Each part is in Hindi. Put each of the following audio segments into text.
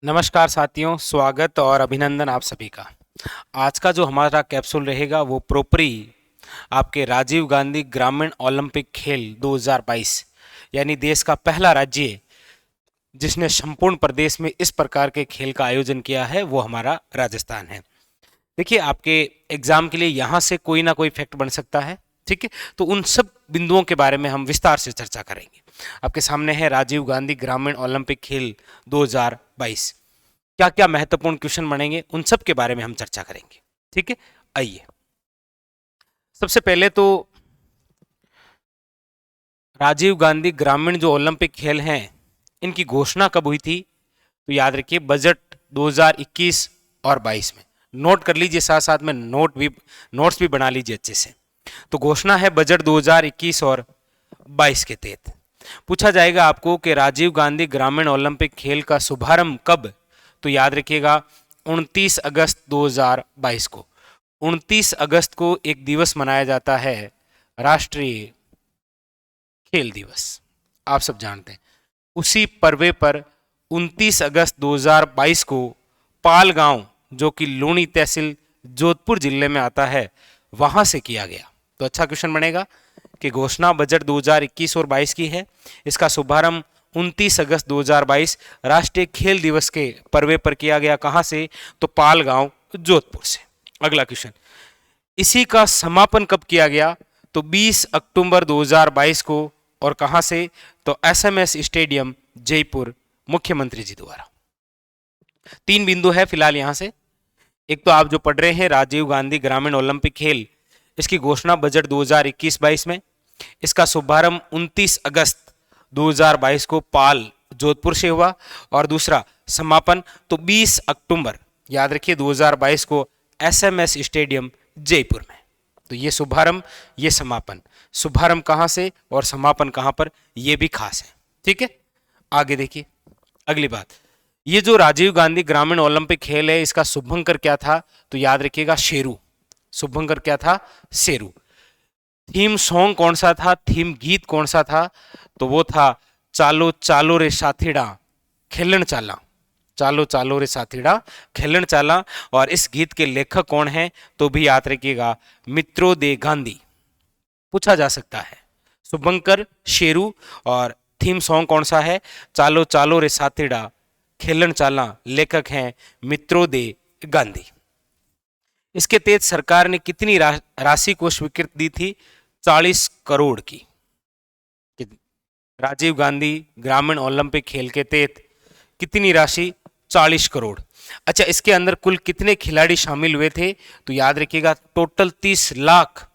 नमस्कार साथियों, स्वागत और अभिनंदन आप सभी का। आज का जो हमारा कैप्सूल रहेगा वो प्रोपरी आपके राजीव गांधी ग्रामीण ओलंपिक खेल 2022 यानी देश का पहला राज्य जिसने संपूर्ण प्रदेश में इस प्रकार के खेल का आयोजन किया है वो हमारा राजस्थान है। देखिए, आपके एग्जाम के लिए यहाँ से कोई ना कोई फैक्ट बन सकता है, ठीक है। तो उन सब बिंदुओं के बारे में हम विस्तार से चर्चा करेंगे। आपके सामने है राजीव गांधी ग्रामीण ओलंपिक खेल 2022। क्या क्या महत्वपूर्ण क्वेश्चन बनेंगे उन सब के बारे में हम चर्चा करेंगे, ठीक है। आइए, सबसे पहले तो राजीव गांधी ग्रामीण जो ओलंपिक खेल हैं इनकी घोषणा कब हुई थी? तो याद रखिए, बजट 2021 और 22 में। नोट कर लीजिए, साथ साथ में नोट्स भी बना लीजिए अच्छे से। तो घोषणा है बजट 2021 और 22 के तहत। पूछा जाएगा आपको कि राजीव गांधी ग्रामीण ओलंपिक खेल का शुभारंभ कब? तो याद रखिएगा 29 अगस्त 2022 को। 29 अगस्त को एक दिवस मनाया जाता है, राष्ट्रीय खेल दिवस, आप सब जानते हैं। उसी पर्वे पर 29 अगस्त 2022 को पाल गांव, जो कि लूणी तहसील जोधपुर जिले में आता है, वहां से किया गया। तो अच्छा क्वेश्चन बनेगा कि घोषणा बजट 2021 और 22 की है, इसका शुभारंभ 29 अगस्त 2022 राष्ट्रीय खेल दिवस के पर्वे पर किया गया। कहां से? तो पाल गांव, जोधपुर से। अगला क्वेश्चन, इसी का समापन कब किया गया? तो 20 अक्टूबर 2022 को। और कहां से? तो एसएमएस स्टेडियम, जयपुर, मुख्यमंत्री जी द्वारा। तीन बिंदु है फिलहाल यहां से। एक तो आप जो पढ़ रहे हैं राजीव गांधी ग्रामीण ओलंपिक खेल, इसकी घोषणा बजट 2021-22 में, इसका शुभारंभ 29 अगस्त 2022 को पाल, जोधपुर से हुआ। और दूसरा समापन तो 20 अक्टूबर, याद रखिए, 2022 को एसएमएस स्टेडियम, जयपुर में। तो ये शुभारंभ, ये समापन। शुभारंभ कहां से और समापन कहां पर, ये भी खास है, ठीक है। आगे देखिए, अगली बात, ये जो राजीव गांधी ग्रामीण ओलंपिक खेल है इसका शुभंकर क्या था? तो याद रखिएगा, शेरू। शुभंकर क्या था? शेरू। थीम सॉन्ग कौन सा था? थीम गीत कौन सा था? तो वो था चालो चालो रे साथीड़ा खेलन चाला। चालो चालो रे साथीड़ा खेलन चाला। और इस गीत के लेखक कौन है? तो भी याद रखिएगा, मित्रो दे गांधी। पूछा जा सकता है, शुभंकर, शेरू। और थीम सॉन्ग कौन सा है? चालो चालो रे साथीड़ा खेलन चाला। लेखक हैं मित्रो दे गांधी। इसके तहत सरकार ने कितनी राशि को स्वीकृति दी थी? 40 करोड़ की। राजीव गांधी ग्रामीण ओलंपिक खेल के तहत कितनी राशि? 40 करोड़। अच्छा, इसके अंदर कुल कितने खिलाड़ी शामिल हुए थे? तो याद रखिएगा, टोटल 30 लाख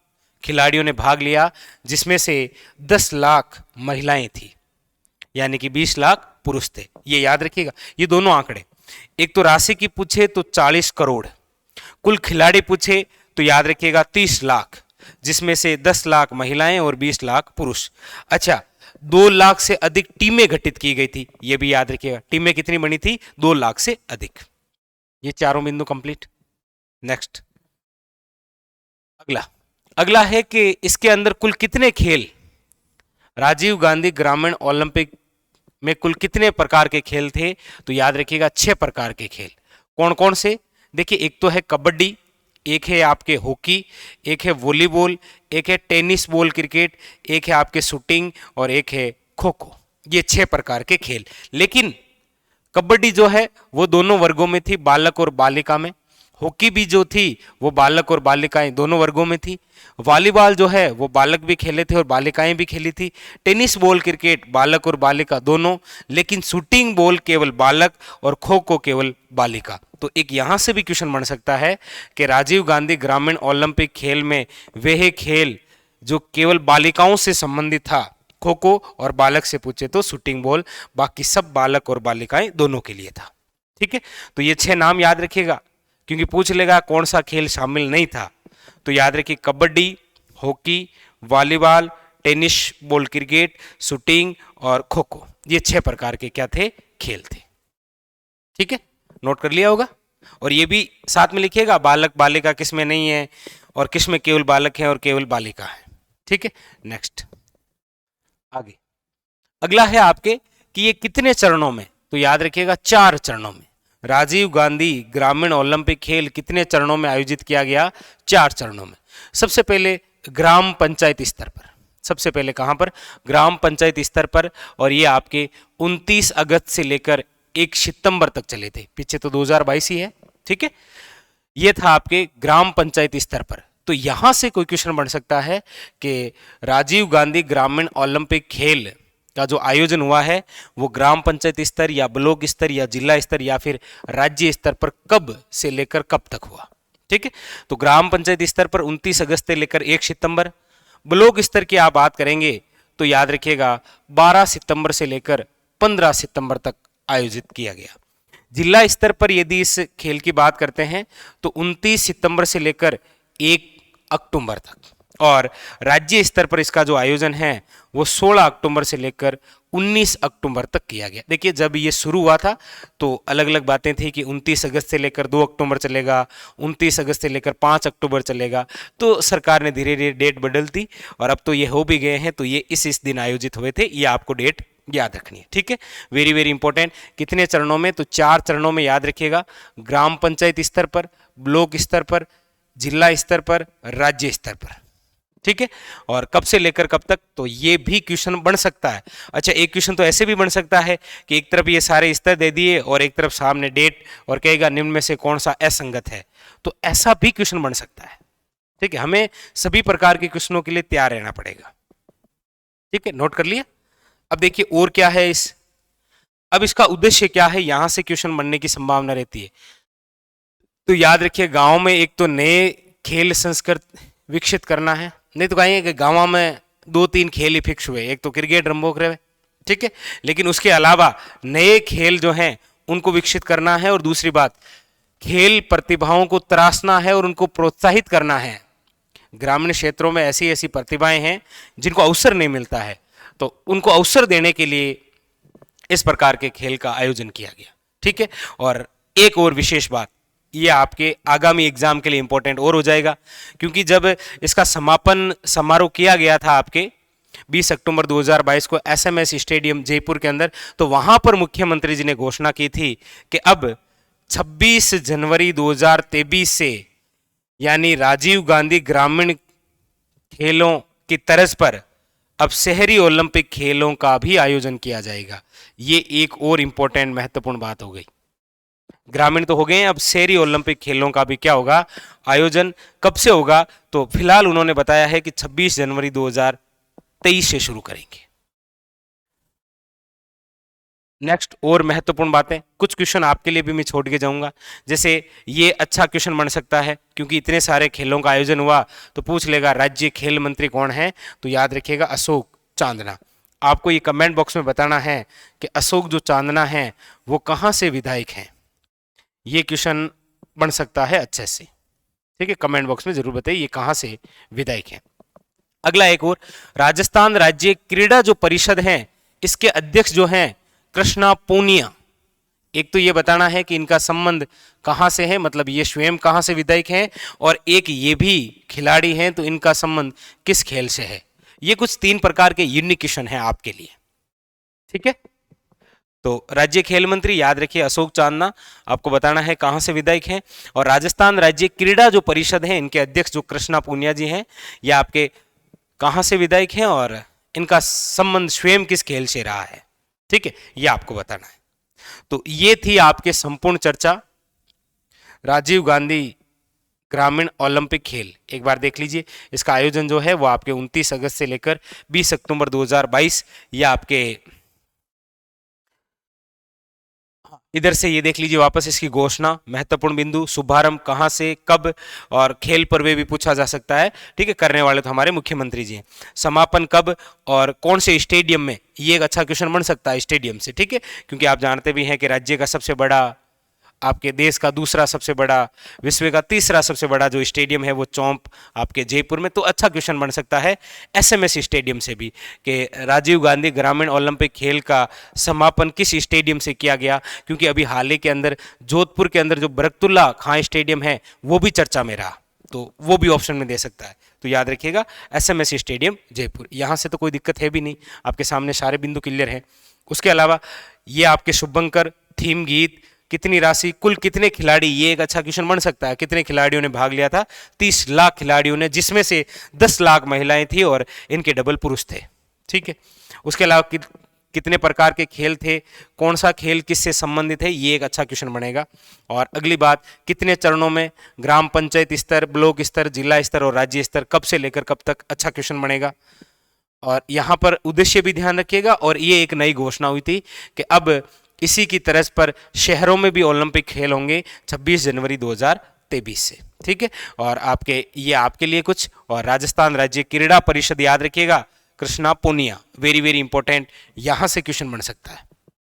खिलाड़ियों ने भाग लिया, जिसमें से 10 लाख महिलाएं थी, यानी कि 20 लाख पुरुष थे। ये याद रखिएगा, ये दोनों आंकड़े। एक तो राशि की पूछे तो 40 करोड़, कुल खिलाड़ी पूछे तो याद रखिएगा 30 लाख, जिसमें से 10 लाख महिलाएं और 20 लाख पुरुष। अच्छा, 2 लाख से अधिक टीमें गठित की गई थी, यह भी याद रखिएगा। टीमें कितनी बनी थी? 2 लाख से अधिक। ये चारों बिंदु कंप्लीट। नेक्स्ट, अगला अगला है कि इसके अंदर कुल कितने खेल, राजीव गांधी ग्रामीण ओलंपिक में कुल कितने प्रकार के खेल थे? तो याद रखिएगा 6 प्रकार के खेल। कौन कौन से? देखिए, एक तो है कबड्डी, एक है आपके हॉकी, एक है वॉलीबॉल, एक है टेनिस बॉल क्रिकेट, एक है आपके शूटिंग और एक है खो खो। ये 6 प्रकार के खेल। लेकिन कबड्डी जो है वो दोनों वर्गों में थी, बालक और बालिका में। हॉकी भी जो थी वो बालक और बालिकाएं दोनों वर्गों में थी। वॉलीबॉल जो है वो बालक भी खेले थे और बालिकाएं भी खेली थी। टेनिस बॉल क्रिकेट बालक और बालिका दोनों। लेकिन शूटिंग बॉल केवल बालक और खो खो केवल बालिका। तो एक यहां से भी क्वेश्चन बन सकता है कि राजीव गांधी ग्रामीण ओलंपिक खेल में वह खेल जो केवल बालिकाओं से संबंधित था, खो खो, और बालक से पूछे तो शूटिंग बॉल, बाकी सब बालक और बालिकाएं दोनों के लिए था, ठीक है। तो ये 6 नाम याद रखिएगा, क्योंकि पूछ लेगा कौन सा खेल शामिल नहीं था। तो याद रखिए, kabaddi, hockey, volleyball, tennis ball cricket, shooting और खो खो, ये 6 प्रकार के क्या थे? खेल थे, ठीक है। नोट कर लिया होगा। और ये भी साथ में लिखिएगा, बालक बालिका किस में नहीं है और किस में केवल बालक है और केवल बालिका है, ठीक है। नेक्स्ट, आगे अगला है आपके कि ये कितने चरणों में? तो याद रखिएगा 4 चरणों में। राजीव गांधी ग्रामीण ओलंपिक खेल कितने चरणों में आयोजित किया गया? 4 चरणों में। सबसे पहले ग्राम पंचायत स्तर पर, सबसे पहले कहां पर? ग्राम पंचायत स्तर पर, और ये आपके 29 अगस्त से लेकर 1 सितंबर तक चले थे। पीछे तो 2022 ही है, ठीक है। ये था आपके ग्राम पंचायत स्तर पर। तो यहां से कोई क्वेश्चन बन सकता है कि राजीव गांधी ग्रामीण ओलंपिक खेल का जो आयोजन हुआ है वो ग्राम पंचायत स्तर या ब्लॉक स्तर या जिला स्तर या फिर राज्य स्तर पर कब से लेकर कब तक हुआ, ठीक है। तो ग्राम पंचायत स्तर पर 29 अगस्त से लेकर 1 सितंबर। ब्लॉक स्तर की आप बात करेंगे तो याद रखिएगा 12 सितंबर से लेकर 15 सितंबर तक आयोजित किया गया। जिला स्तर पर यदि इस खेल की बात करते हैं तो 29 सितंबर से लेकर 1 अक्टूबर तक, और राज्य स्तर पर इसका जो आयोजन है वो 16 अक्टूबर से लेकर 19 अक्टूबर तक किया गया। देखिए जब ये शुरू हुआ था तो अलग अलग बातें थी कि 29 अगस्त से लेकर 2 अक्टूबर चलेगा, 29 अगस्त से लेकर 5 अक्टूबर चलेगा, तो सरकार ने धीरे धीरे डेट बदल दी और अब तो ये हो भी गए हैं। तो ये इस दिन आयोजित हुए थे, ये आपको डेट याद रखनी है, ठीक है। Very very important. कितने चरणों में? तो 4 चरणों में याद रखिएगा। ग्राम पंचायत स्तर पर, ब्लॉक स्तर पर, जिला स्तर पर, राज्य स्तर पर, ठीक है। और कब से लेकर कब तक? तो ये भी क्वेश्चन बन सकता है। अच्छा, एक क्वेश्चन तो ऐसे भी बन सकता है कि एक तरफ ये सारे स्तर दे दिए और एक तरफ सामने डेट और कहेगा निम्न में से कौन सा असंगत है, तो ऐसा भी क्वेश्चन बन सकता है, ठीक है। हमें सभी प्रकार के क्वेश्चनों के लिए तैयार रहना पड़ेगा, ठीक है। नोट कर लिया। अब देखिए और क्या है अब इसका उद्देश्य क्या है, यहां से क्वेश्चन बनने की संभावना रहती है। तो याद रखिए गांव में एक तो नए खेल संस्कृति विकसित करना है, नहीं तो कहेंगे कि गांव में 2-3 खेल ही फिक्स हुए, एक तो क्रिकेट रंबोक रहे, ठीक है। लेकिन उसके अलावा नए खेल जो हैं उनको विकसित करना है, और दूसरी बात खेल प्रतिभाओं को तराशना है और उनको प्रोत्साहित करना है। ग्रामीण क्षेत्रों में ऐसी ऐसी प्रतिभाएं हैं जिनको अवसर नहीं मिलता है, तो उनको अवसर देने के लिए इस प्रकार के खेल का आयोजन किया गया, ठीक है। और एक और विशेष बात, ये आपके आगामी एग्जाम के लिए इंपॉर्टेंट और हो जाएगा, क्योंकि जब इसका समापन समारोह किया गया था आपके 20 अक्टूबर 2022 को एसएमएस स्टेडियम जयपुर के अंदर, तो वहां पर मुख्यमंत्री जी ने घोषणा की थी कि अब 26 जनवरी 2023 से यानी राजीव गांधी ग्रामीण खेलों की तर्ज पर अब शहरी ओलंपिक खेलों का भी आयोजन किया जाएगा। ये एक और इंपॉर्टेंट महत्वपूर्ण बात हो गई। ग्रामीण तो हो गए हैं, अब शहरी ओलंपिक खेलों का भी क्या होगा, आयोजन। कब से होगा? तो फिलहाल उन्होंने बताया है कि 26 जनवरी 2023 से शुरू करेंगे। नेक्स्ट और महत्वपूर्ण बातें, कुछ क्वेश्चन आपके लिए भी मैं छोड़ के जाऊंगा। जैसे ये अच्छा क्वेश्चन बन सकता है क्योंकि इतने सारे खेलों का आयोजन हुआ, तो पूछ लेगा राज्य खेल मंत्री कौन है, तो याद रखिएगा अशोक चांदना। आपको ये कमेंट बॉक्स में बताना है कि अशोक जो चांदना है वो कहां से विधायक हैं। ये क्वेश्चन बन सकता है अच्छे से, ठीक है। कमेंट बॉक्स में जरूर बताइए ये कहां से विधायक हैं। अगला एक और, राजस्थान राज्य क्रीड़ा जो परिषद है इसके अध्यक्ष जो हैं कृष्णा पूनिया। एक तो ये बताना है कि इनका संबंध कहां से है, मतलब ये स्वयं कहां से विधायक हैं, और एक ये भी खिलाड़ी हैं तो इनका संबंध किस खेल से है। ये कुछ 3 प्रकार के यूनिक क्वेश्चन है आपके लिए, ठीक है। तो राज्य खेल मंत्री याद रखिए अशोक चांदना, आपको बताना है कहां से विधायक हैं, और राजस्थान राज्य क्रीड़ा जो परिषद है इनके अध्यक्ष जो कृष्णा पूनिया जी हैं, ये आपके कहां से विधायक हैं और इनका संबंध स्वयं किस खेल से रहा है, ठीक है, ये आपको बताना है। तो ये थी आपके संपूर्ण चर्चा राजीव गांधी ग्रामीण ओलंपिक खेल। एक बार देख लीजिए, इसका आयोजन जो है वो आपके 29 अगस्त से लेकर 20 अक्टूबर 2022, ये आपके इधर से ये देख लीजिए वापस इसकी घोषणा, महत्वपूर्ण बिंदु, शुभारंभ कहां से कब, और खेल पर्व भी पूछा जा सकता है, ठीक है। करने वाले तो हमारे मुख्यमंत्री जी हैं। समापन कब और कौन से स्टेडियम में, ये एक अच्छा क्वेश्चन बन सकता है स्टेडियम से, ठीक है, क्योंकि आप जानते भी हैं कि राज्य का सबसे बड़ा, आपके देश का दूसरा सबसे बड़ा, विश्व का तीसरा सबसे बड़ा जो स्टेडियम है वो चौंप आपके जयपुर में। तो अच्छा क्वेश्चन बन सकता है एसएमएस स्टेडियम से भी कि राजीव गांधी ग्रामीण ओलंपिक खेल का समापन किस स्टेडियम से किया गया, क्योंकि अभी हाल ही के अंदर जोधपुर के अंदर जो बरकतुल्ला खां स्टेडियम है वो भी चर्चा में रहा, तो वो भी ऑप्शन में दे सकता है। तो याद रखिएगा एसएमएस स्टेडियम जयपुर, यहां से तो कोई दिक्कत है भी नहीं, आपके सामने सारे बिंदु क्लियर हैं। उसके अलावा ये आपके शुभंकर थीम गीत कितनी राशि, कुल कितने खिलाड़ी, ये एक अच्छा क्वेश्चन बन सकता है। कितने खिलाड़ियों ने भाग लिया था? 30 लाख खिलाड़ियों ने, जिसमें से 10 लाख महिलाएं थी और इनके डबल पुरुष थे। ठीक है, उसके अलावा कितने प्रकार के खेल थे, कौन सा खेल किससे संबंधित है, ये एक अच्छा क्वेश्चन बनेगा। और अगली बात, कितने चरणों में ग्राम पंचायत स्तर, ब्लॉक स्तर, जिला स्तर और राज्य स्तर, कब से लेकर कब तक, अच्छा क्वेश्चन बनेगा। और यहाँ पर उद्देश्य भी ध्यान रखिएगा। और ये एक नई घोषणा हुई थी कि अब इसी की तर्ज पर शहरों में भी ओलंपिक खेल होंगे 26 जनवरी 2023 से। ठीक है, और ये आपके लिए कुछ, और राजस्थान राज्य क्रीड़ा परिषद याद रखिएगा, Krishna Poonia, very very important, यहां से क्वेश्चन बन सकता है।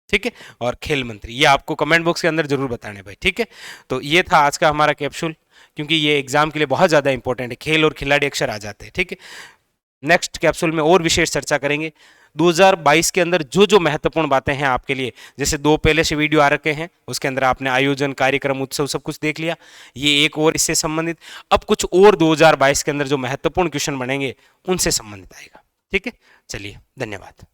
ठीक है, और खेल मंत्री, ये आपको कमेंट बॉक्स के अंदर जरूर बताने भाई। ठीक है, तो ये था आज का हमारा कैप्सूल, क्योंकि ये एग्जाम के लिए बहुत ज्यादा इंपॉर्टेंट है, खेल और खिलाड़ी अक्सर आ जाते हैं। ठीक है, नेक्स्ट कैप्सूल में और विशेष चर्चा करेंगे 2022 के अंदर जो जो महत्वपूर्ण बातें हैं आपके लिए। जैसे 2 पहले से वीडियो आ रखे हैं, उसके अंदर आपने आयोजन, कार्यक्रम, उत्सव सब कुछ देख लिया, ये एक और इससे संबंधित। अब कुछ और 2022 के अंदर जो महत्वपूर्ण क्वेश्चन बनेंगे उनसे संबंधित आएगा। ठीक है, चलिए, धन्यवाद।